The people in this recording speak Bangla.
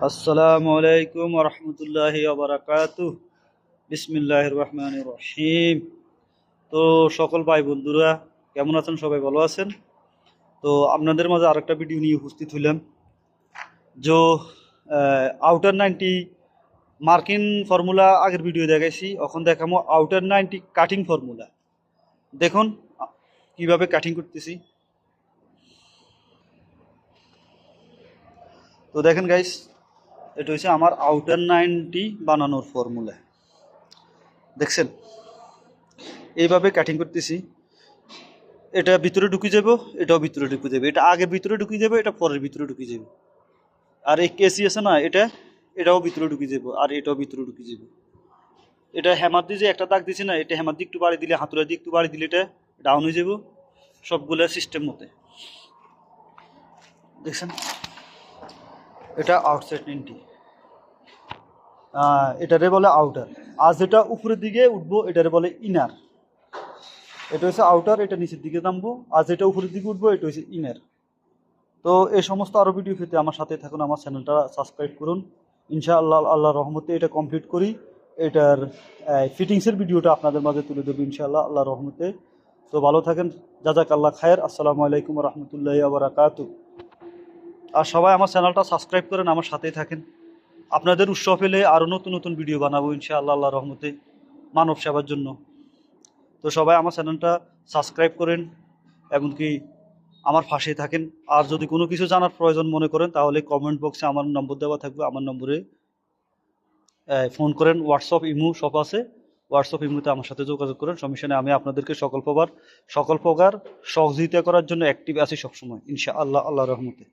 আসসালামু আলাইকুম রহমতুল্লাহি বারাকাতুহ। বিসমিল্লাহির রহমানির রহিম। তো সকল ভাই বন্ধুরা কেমন আছেন? সবাই ভালো আছেন? তো আপনাদের মাঝে আরেকটা ভিডিও নিয়ে উপস্থিত হইলাম। যে আউটার 90 মার্কিন ফর্মুলা আগের ভিডিও দেখাইছি, এখন দেখাবো আউটার 90 কাটিং ফর্মুলা। দেখুন কিভাবে কাটিং করতেছি। তো দেখেন গাইস, এটা হচ্ছে আমার আউটার 90 বানানোর ফর্মুলা। দেখছেন এইভাবে কাটিং করতেছি। এটা ভিতরে ঢুকে যাব, এটাও ভিতরে ঢুকে যাবে, এটা আগের ভিতরে ঢুকে যাবে, এটা পরের ভিতরে ঢুকে যাবে। আর এই কেসি আছে না, এটাও ভিতরে ঢুকে যাব, আর এটাও ভিতরে ঢুকে যাবে। এটা হ্যামার দিয়ে যে একটা দাগ দিছি না, এটা হ্যামার দিয়ে একটু বাড়ি দিলে, হাতুড়া দিয়ে একটু বাড়ি দিলে এটা ডাউন হয়ে যাব সবগুলো সিস্টেম মতে। দেখছেন এটা আউটসাইড 90, এটারে বলে আউটার। আর যেটা উপরের দিকে উঠবো এটারে বলে ইনার। এটা হচ্ছে আউটার, এটা নিচের দিকে নামবো। আর যেটা উপরের দিকে উঠবো এটা হচ্ছে ইনার। তো এই সমস্ত আরও ভিডিও পেতে আমার সাথে থাকুন, আমার চ্যানেলটা সাবস্ক্রাইব করুন। ইনশাআল্লাহ আল্লাহর রহমতে এটা কমপ্লিট করি। এটার ফিটিংসের ভিডিওটা আপনাদের মাঝে তুলে দেবো ইনশাআল্লাহ আল্লাহর রহমতে। তো ভালো থাকেন, জাযাকাল্লাহ খায়ের। আসসালামু আলাইকুম রহমতুল্লাহি বারাকাতুহু। আর সবাই আমার চ্যানেলটা সাবস্ক্রাইব করেন, আমার সাথেই থাকেন। আপনাদের উৎসাহ পেলে আরও নতুন নতুন ভিডিও বানাবো ইনশাআল্লাহ আল্লাহর রহমতে, মানব সেবার জন্য। তো সবাই আমার চ্যানেলটা সাবস্ক্রাইব করেন, এমনকি আমার পাশে থাকেন। আর যদি কোনো কিছু জানার প্রয়োজন মনে করেন তাহলে কমেন্ট বক্সে আমার নম্বর দেওয়া থাকবে, আমার নম্বরে ফোন করেন। হোয়াটসঅ্যাপ ইমো সব আছে, হোয়াটসঅ্যাপ ইমোতে আমার সাথে যোগাযোগ করেন, সমস্যা নেই। আমি আপনাদেরকে সকল প্রকার সহযোগিতা করার জন্য অ্যাক্টিভ আছি সবসময় ইনশাআল্লাহ আল্লাহর রহমতে।